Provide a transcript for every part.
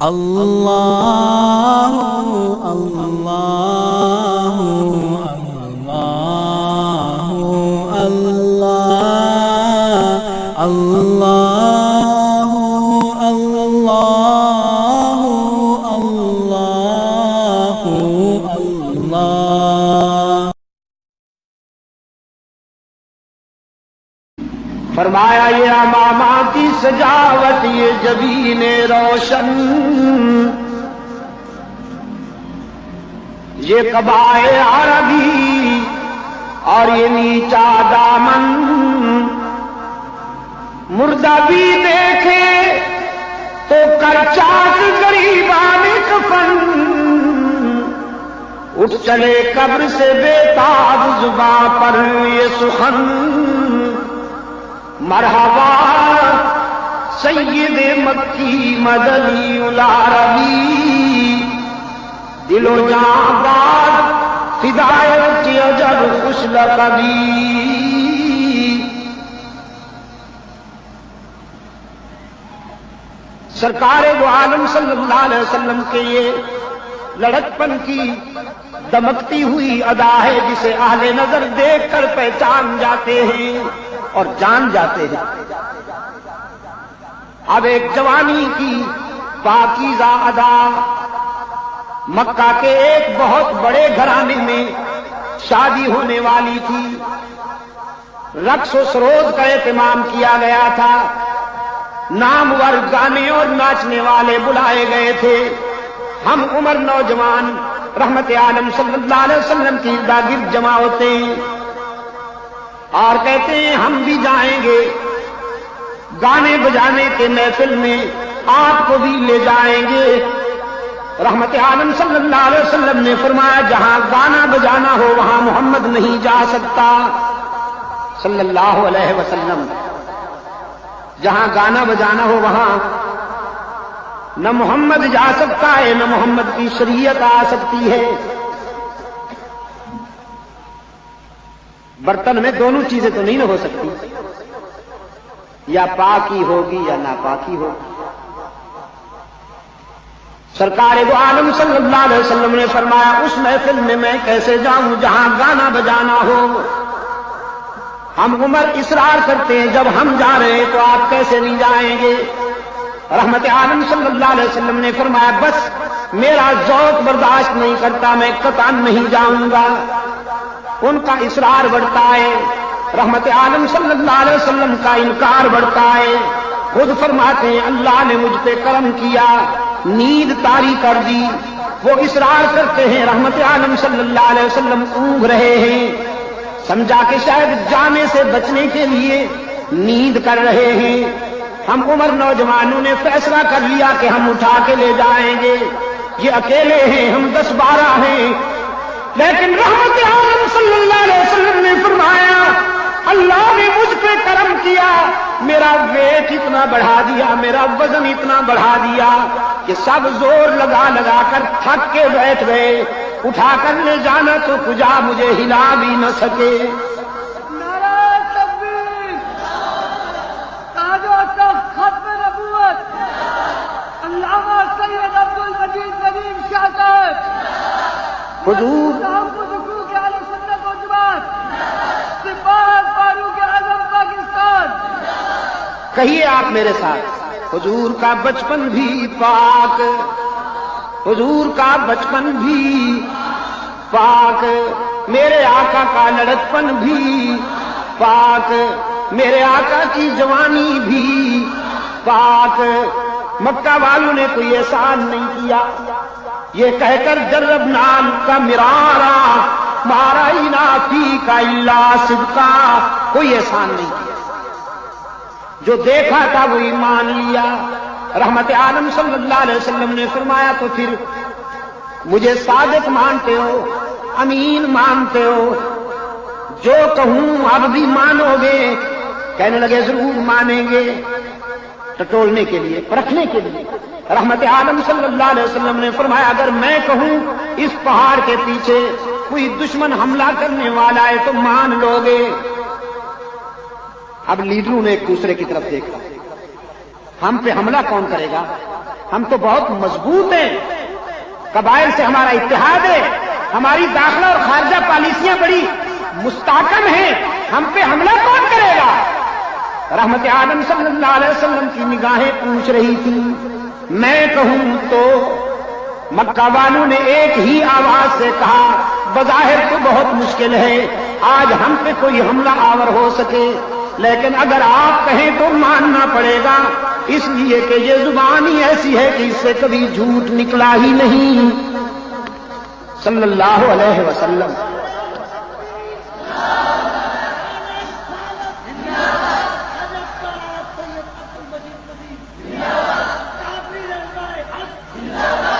اللہ اللہ اللہ اللہ اللہ اللہ اللہ۔ فرمایا یہ امامہ کی سجاوٹ، یہ جبین روشن، یہ قبائے عربی اور یہ نیچا دامن، مردہ بھی دیکھے تو کر چاک غریبان کفن، اٹھ چلے قبر سے بے تاب زباں پر یہ سخن، مرحبا سید مکی مدنی العربی، دل و جاں باد فدایت اجر خوش لقبی۔ سرکار دو عالم صلی اللہ علیہ وسلم کے یہ لڑکپن کی دمکتی ہوئی ادا ہے جسے اہل نظر دیکھ کر پہچان جاتے ہیں اور جان جاتے ہیں۔ اب ایک جوانی کی پاکیزہ ادا، مکہ کے ایک بہت بڑے گھرانے میں شادی ہونے والی تھی، رقص و سرود کا اہتمام کیا گیا تھا، نامور گانے اور ناچنے والے بلائے گئے تھے۔ ہم عمر نوجوان رحمت عالم صلی اللہ علیہ وسلم کی ارد جمع ہوتے ہیں اور کہتے ہیں ہم بھی جائیں گے گانے بجانے کے محفل میں، آپ کو بھی لے جائیں گے۔ رحمت عالم صلی اللہ علیہ وسلم نے فرمایا جہاں گانا بجانا ہو وہاں محمد نہیں جا سکتا صلی اللہ علیہ وسلم، جہاں گانا بجانا ہو وہاں نہ محمد جا سکتا ہے نہ محمد کی شریعت آ سکتی ہے۔ برتن میں دونوں چیزیں تو نہیں نہ ہو سکتی، یا پاکی ہوگی یا ناپاکی ہوگی۔ سرکار دو عالم صلی اللہ علیہ وسلم نے فرمایا اس محفل میں میں کیسے جاؤں جہاں گانا بجانا ہو؟ ہم عمر اصرار کرتے ہیں جب ہم جا رہے ہیں تو آپ کیسے نہیں جائیں گے؟ رحمت عالم صلی اللہ علیہ وسلم نے فرمایا بس میرا ذوق برداشت نہیں کرتا، میں قطعاً نہیں جاؤں گا۔ ان کا اصرار بڑھتا ہے، رحمت عالم صلی اللہ علیہ وسلم کا انکار بڑھتا ہے۔ خود فرماتے ہیں اللہ نے مجھ پہ کرم کیا، نیند طاری کر دی۔ وہ اصرار کرتے ہیں، رحمت عالم صلی اللہ علیہ وسلم اونگ رہے ہیں، سمجھا کہ شاید جانے سے بچنے کے لیے نیند کر رہے ہیں۔ ہم عمر نوجوانوں نے فیصلہ کر لیا کہ ہم اٹھا کے لے جائیں گے، یہ اکیلے ہیں، ہم 10-12 ہیں۔ لیکن رحمت عالم صلی اللہ علیہ وسلم نے فرمایا اللہ نے مجھ پہ کرم کیا، میرا ویٹ اتنا بڑھا دیا، میرا وزن اتنا بڑھا دیا کہ سب زور لگا لگا کر تھک کے بیٹھ گئے، اٹھا کر لے جانا تو کجا مجھے ہلا بھی نہ سکے۔ حضور کہیے آپ میرے ساتھ، حضور کا بچپن بھی پاک، حضور کا بچپن بھی پاک، میرے آقا کا لڑکپن بھی پاک، میرے آقا کی جوانی بھی پاک۔ مکہ والوں نے کوئی احسان نہیں کیا، یہ کہہ کر جرب نام کا مرارا مارائنا فی کا الا صدقا، کوئی احسان نہیں کیا، جو دیکھا تھا وہی مان لیا۔ رحمت عالم صلی اللہ علیہ وسلم نے فرمایا تو پھر مجھے صادق مانتے ہو، امین مانتے ہو، جو کہوں اب بھی مانو گے؟ کہنے لگے ضرور مانیں گے، ٹٹولنے کے لیے، پرکھنے کے لیے۔ رحمت عالم صلی اللہ علیہ وسلم نے فرمایا اگر میں کہوں اس پہاڑ کے پیچھے کوئی دشمن حملہ کرنے والا ہے تو مان لو گے؟ اب لیڈروں نے ایک دوسرے کی طرف دیکھا، ہم پہ حملہ کون کرے گا؟ ہم تو بہت مضبوط ہیں، قبائل سے ہمارا اتحاد ہے، ہماری داخلہ اور خارجہ پالیسیاں بڑی مستحکم ہیں، ہم پہ حملہ کون کرے گا؟ رحمت عالم صلی اللہ علیہ وسلم کی نگاہیں پوچھ رہی تھی۔ میں کہوں تو مکہ والوں نے ایک ہی آواز سے کہا، بظاہر تو بہت مشکل ہے آج ہم پہ کوئی حملہ آور ہو سکے، لیکن اگر آپ کہیں تو ماننا پڑے گا، اس لیے کہ یہ زبان ہی ایسی ہے کہ اس سے کبھی جھوٹ نکلا ہی نہیں۔ صلی اللہ علیہ وسلم۔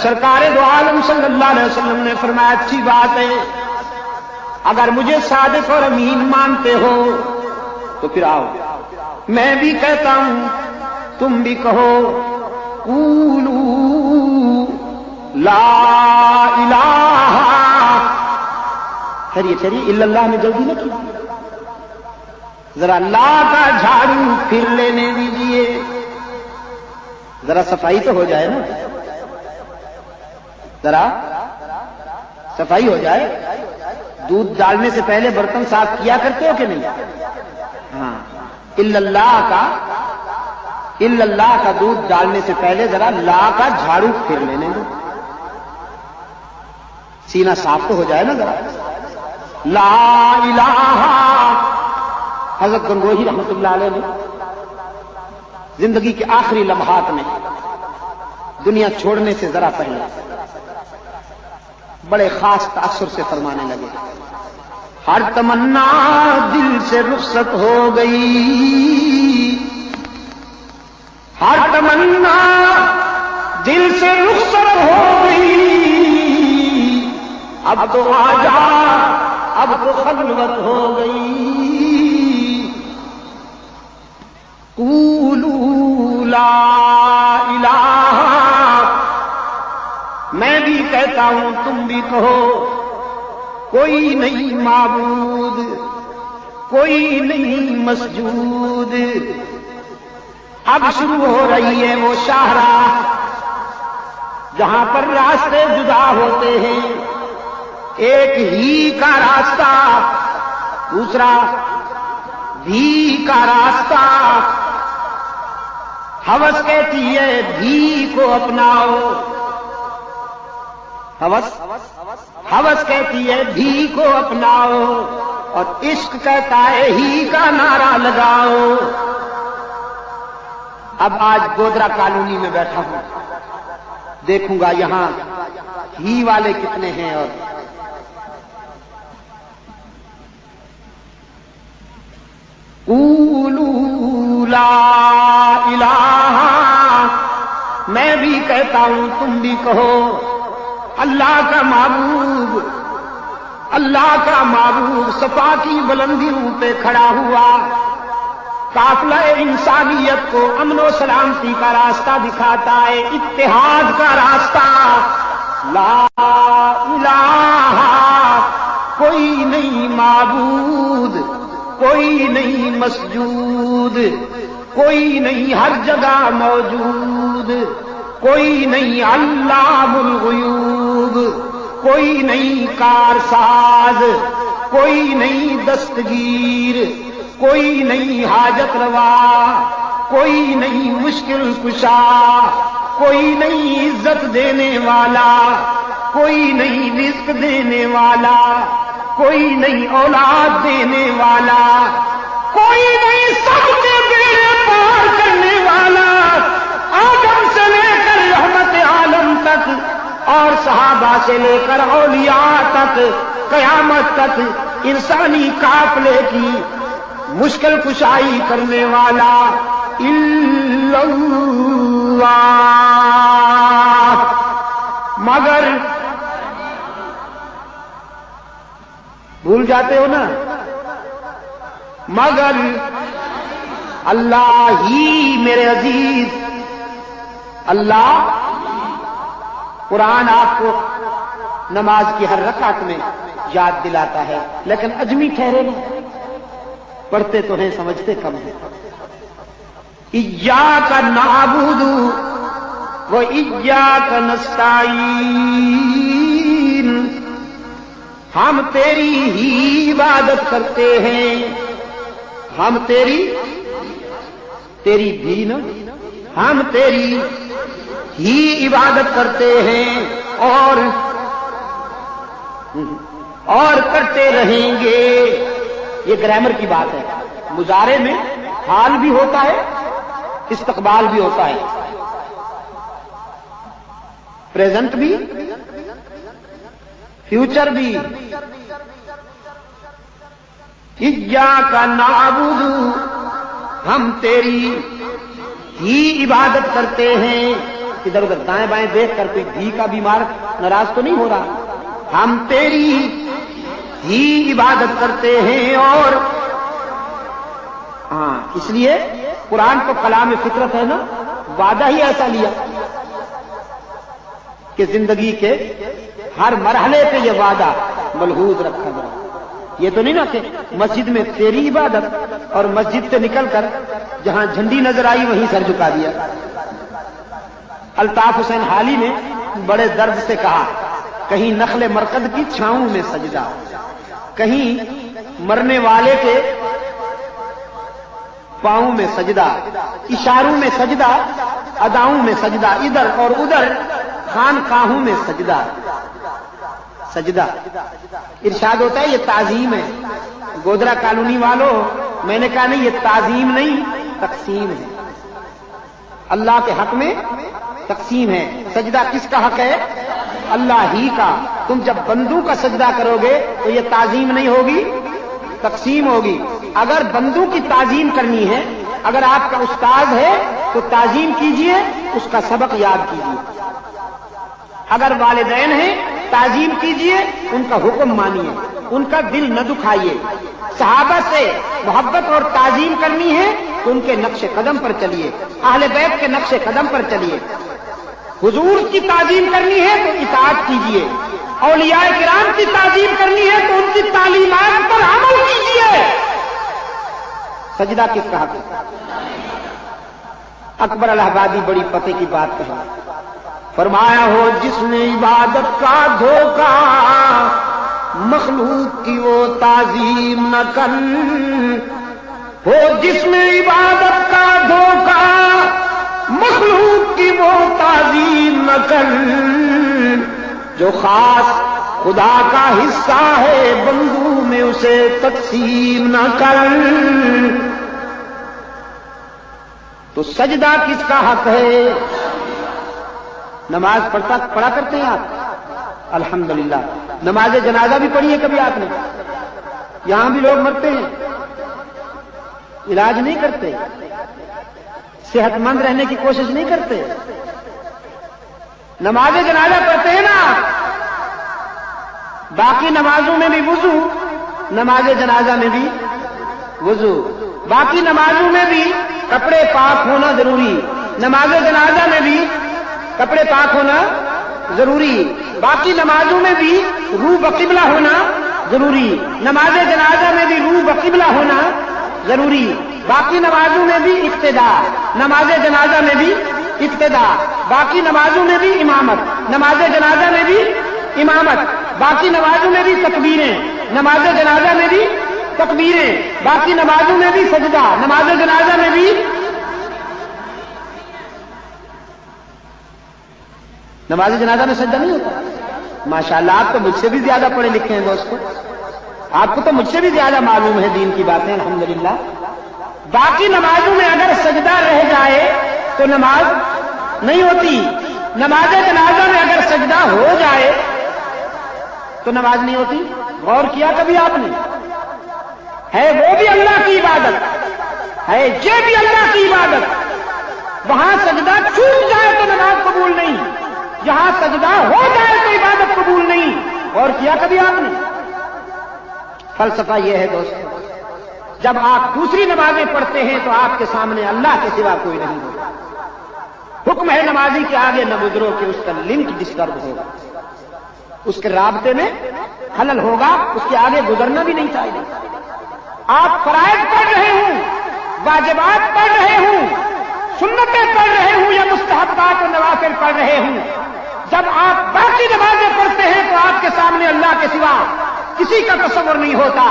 سرکار دو عالم صلی اللہ علیہ وسلم نے فرمایا، اچھی بات ہے، اگر مجھے صادق اور امین مانتے ہو تو پھر آؤ، میں بھی کہتا ہوں تم بھی کہو، قولوا لا الہ، ٹھہریے الا اللہ میں جلدی نہ کی، ذرا اللہ کا جھاڑو پھر لینے دیجیے، ذرا صفائی تو ہو جائے نا، ذرا صفائی ہو جائے۔ دودھ ڈالنے سے پہلے برتن صاف کیا کرتے ہو کہ نہیں؟ ہاں، الا اللہ کا دودھ ڈالنے سے پہلے ذرا لا کا جھاڑو پھر لینے دو، سینہ صاف تو ہو جائے نا ذرا۔ لا الہ، حضرت گنگوہی رحمت اللہ علیہ نے زندگی کے آخری لمحات میں دنیا چھوڑنے سے ذرا پہلے بڑے خاص تاثر سے فرمانے لگے، ہر تمنا دل سے رخصت ہو گئی، ہر تمنا دل سے رخصت ہو گئی، اب تو آجا اب تو خلوت ہو گئی، قولوا لا الہ، میں بھی کہتا ہوں تم بھی کہو، کوئی نہیں معبود، کوئی نہیں مسجود۔ اب شروع ہو رہی ہے وہ شاہراہ جہاں پر راستے جدا ہوتے ہیں، ایک ہی کا راستہ، دوسرا بھی کا راستہ۔ ہوس کہتی ہے بھی کو اپناؤ، ہوس کہتی ہے بھی کو اپناؤ، اور عشق کہتا ہے ہی کا نعرہ لگاؤ۔ اب آج گودرا کالونی میں بیٹھا ہوں، دیکھوں گا یہاں ہی والے کتنے ہیں، اور قولوا لا الہ، میں بھی کہتا ہوں تم بھی کہو، اللہ کا معبود، اللہ کا معبود صفا کی بلندیوں پہ کھڑا ہوا، قافلہ انسانیت کو امن و سلامتی کا راستہ دکھاتا ہے، اتحاد کا راستہ۔ لا الہ، کوئی نہیں معبود، کوئی نہیں مسجود، کوئی نہیں ہر جگہ موجود، کوئی نہیں علام الغیوب، کوئی نہیں کارساز، کوئی نہیں دستگیر، کوئی نہیں حاجت روا، کوئی نہیں مشکل کشا، کوئی نہیں عزت دینے والا، کوئی نہیں رزق دینے والا، کوئی نہیں اولاد دینے والا، کوئی نہیں سب کے بیڑے پار کرنے والا، آدم سے لے کر رحمت عالم تک اور صحابہ سے لے کر اولیاء تک، قیامت تک انسانی قافلے کی مشکل کشائی کرنے والا الا اللہ۔ مگر بھول جاتے ہو نا، مگر اللہ ہی میرے عزیز، اللہ قرآن آپ کو نماز کی ہر رکعت میں یاد دلاتا ہے، لیکن اجمی ٹھہرے نہیں، پڑھتے تو ہیں سمجھتے کم ہیں۔ ایاک نعبد وَإِيَّاكَ نَسْتَعِينُ، ہم تیری ہی عبادت کرتے ہیں، ہم تیری بھی نا، ہم تیری ہی عبادت کرتے ہیں اور کرتے رہیں گے۔ یہ گرامر کی بات ہے، مضارع میں حال بھی ہوتا ہے، استقبال بھی ہوتا ہے، پریزنٹ بھی، فیوچر بھی۔ ایاک نعبد، ہم تیری ہی عبادت کرتے ہیں۔ ادھر ادھر دائیں بائیں دیکھ کر کوئی بھی کا بیمار ناراض تو نہیں ہو رہا؟ ہم تیری ہی عبادت کرتے ہیں اور اس لیے قرآن کو کلام فطرت ہے نا، وعدہ ہی ایسا لیا کہ زندگی کے ہر مرحلے پہ یہ وعدہ ملحوظ رکھا جائے۔ یہ تو نہیں نا کہ مسجد میں تیری عبادت اور مسجد سے نکل کر جہاں جھنڈی نظر آئی وہیں سر جھکا دیا۔ الطاف حسین حالی نے بڑے درد سے کہا، کہیں نخل مرقد کی چھاؤں میں سجدہ، کہیں مرنے والے کے پاؤں میں سجدہ، اشاروں میں سجدہ، اداؤں میں سجدہ، ادھر اور ادھر خانقاہوں میں سجدہ۔ سجدہ ارشاد ہوتا ہے یہ تعظیم ہے۔ گودرا کالونی والوں، میں نے کہا نہیں، یہ تعظیم نہیں، تقسیم ہے۔ اللہ کے حق میں تقسیم ہے۔ سجدہ کس کا حق ہے؟ اللہ ہی کا۔ تم جب بندوں کا سجدہ کرو گے تو یہ تعظیم نہیں ہوگی، تقسیم ہوگی۔ اگر بندوں کی تعظیم کرنی ہے، اگر آپ کا استاد ہے تو تعظیم کیجئے، اس کا سبق یاد کیجئے۔ اگر والدین ہیں تعظیم کیجئے، ان کا حکم مانیے، ان کا دل نہ دکھائیے۔ صحابہ سے محبت اور تعظیم کرنی ہے تو ان کے نقش قدم پر چلیے، اہل بیت کے نقش قدم پر چلیے۔ حضور کی تعظیم کرنی ہے تو اطاعت کیجئے، اولیاء کرام کی تعظیم کرنی ہے تو ان کی تعلیمات پر عمل کیجئے۔ سجدہ کس کا حق ہے؟ اکبر الہ آبادی بڑی پتے کی بات کہا، فرمایا ہو جس نے عبادت کا دھوکہ مخلوق کی وہ تعظیم نہ کر، ہو جس نے عبادت کا دھوکہ مخلوق کی وہ تعظیم نہ کر، جو خاص خدا کا حصہ ہے بندوں میں اسے تقسیم نہ کر۔ تو سجدہ کس کا حق ہے؟ نماز پڑھا کرتے ہیں آپ؟ الحمدللہ۔ نماز جنازہ بھی پڑھی ہے کبھی آپ نے؟ یہاں بھی لوگ مرتے ہیں، علاج نہیں کرتے، صحت مند رہنے کی کوشش نہیں کرتے۔ نماز جنازہ پڑھتے ہیں نا، باقی نمازوں میں بھی وضو، نماز جنازہ میں بھی وضو، باقی نمازوں میں بھی کپڑے پاک ہونا ضروری، نماز جنازہ میں بھی کپڑے پاک ہونا ضروری، باقی نمازوں میں بھی روح بقبلہ ہونا ضروری، نماز جنازہ میں بھی روح بقبلہ ہونا ضروری، باقی نمازوں میں بھی اقتدا، نماز جنازہ میں بھی اقتدا، باقی نمازوں میں بھی امامت، نماز جنازہ میں بھی امامت، باقی نمازوں میں بھی تکبیریں، نماز جنازہ میں بھی تکبیریں، باقی نمازوں میں بھی سجدہ، نماز جنازہ میں بھی۔ نماز جنازہ میں سجدہ نہیں ہوتا؟ ماشاءاللہ، آپ تو مجھ سے بھی زیادہ پڑھے لکھے ہیں دوستو، آپ کو تو مجھ سے بھی زیادہ معلوم ہے دین کی باتیں، الحمدللہ۔ باقی نمازوں میں اگر سجدہ رہ جائے تو نماز نہیں ہوتی، نماز جنازہ میں اگر سجدہ ہو جائے تو نماز نہیں ہوتی۔ غور کیا کبھی آپ نے؟ ہے وہ بھی اللہ کی عبادت ہے، یہ بھی اللہ کی عبادت۔ وہاں سجدہ چھوٹ جائے تو نماز قبول نہیں، جہاں سجدہ ہو جائے تو عبادت قبول نہیں۔ اور کیا کبھی آپ نے؟ فلسفہ یہ ہے دوستو، جب آپ دوسری نمازیں پڑھتے ہیں تو آپ کے سامنے اللہ کے سوا کوئی نہیں ہوتا۔ حکم ہے نمازی کے آگے نہ گزرو کہ اس کا لنک ڈسٹرب ہوگا، اس کے رابطے میں خلل ہوگا، اس کے آگے گزرنا بھی نہیں چاہیے۔ آپ فرائض پڑھ رہے ہوں، واجبات پڑھ رہے ہوں، سنتیں پڑھ رہے ہوں یا مستحبات و نوافل پڑھ رہے ہوں، جب آپ باقی نمازیں پڑھتے ہیں تو آپ کے سامنے اللہ کے سوا کسی کا تصور نہیں ہوتا،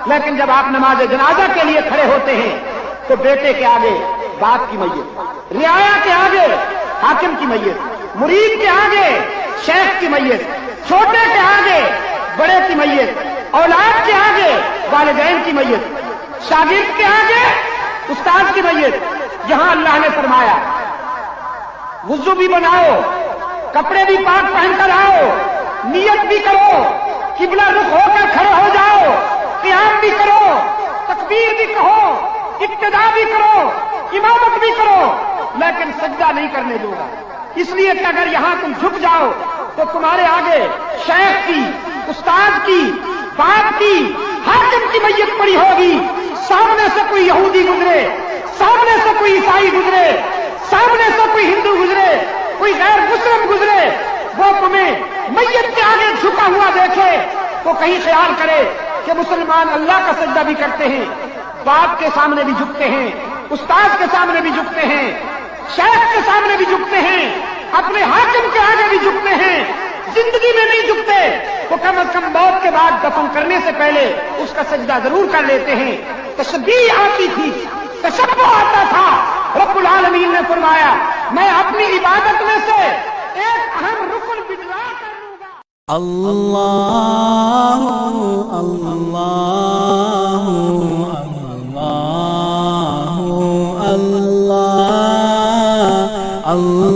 لیکن جب آپ نماز جنازہ کے لیے کھڑے ہوتے ہیں تو بیٹے کے آگے باپ کی میت، رعایا کے آگے حاکم کی میت، مرید کے آگے شیخ کی میت، چھوٹے کے آگے بڑے کی میت، اولاد کے آگے والدین کی میت، شاگرد کے آگے استاد کی میت۔ یہاں اللہ نے فرمایا وضو بھی بناؤ، کپڑے بھی پاک پہن کر آؤ، نیت بھی کرو، قبلہ رخ ہو کر کھڑے ہو جاؤ، قیام بھی کرو، تکبیر بھی کہو، اقتدا بھی کرو، امامت بھی کرو، لیکن سجدہ نہیں کرنے دوں گا، اس لیے کہ اگر یہاں تم جھک جاؤ تو تمہارے آگے شیخ کی، استاد کی، باپ کی، حاکم کی میت پڑی ہوگی، سامنے سے کوئی یہودی گزرے، سامنے سے کوئی عیسائی گزرے، سامنے سے کوئی ہندو گزرے، کوئی غیر مسلم گزرے، وہ تمہیں میت کے آگے جھکا ہوا دیکھے تو کہیں خیال کرے کہ مسلمان اللہ کا سجدہ بھی کرتے ہیں، باپ کے سامنے بھی جھکتے ہیں، استاد کے سامنے بھی جھکتے ہیں، شیخ کے سامنے بھی جھکتے ہیں، اپنے حاکم کے آگے بھی جھکتے ہیں، زندگی میں نہیں جھکتے تو کم از کم موت کے بعد دفن کرنے سے پہلے اس کا سجدہ ضرور کر لیتے ہیں۔ تشبیہ آتی تھی، تشبہ آتا تھا۔ رب العالمین نے فرمایا میں اپنی عبادت میں سے ایک اہم رکن بجلا کر دوں گا۔ اللہ اللہ اللہ اللہ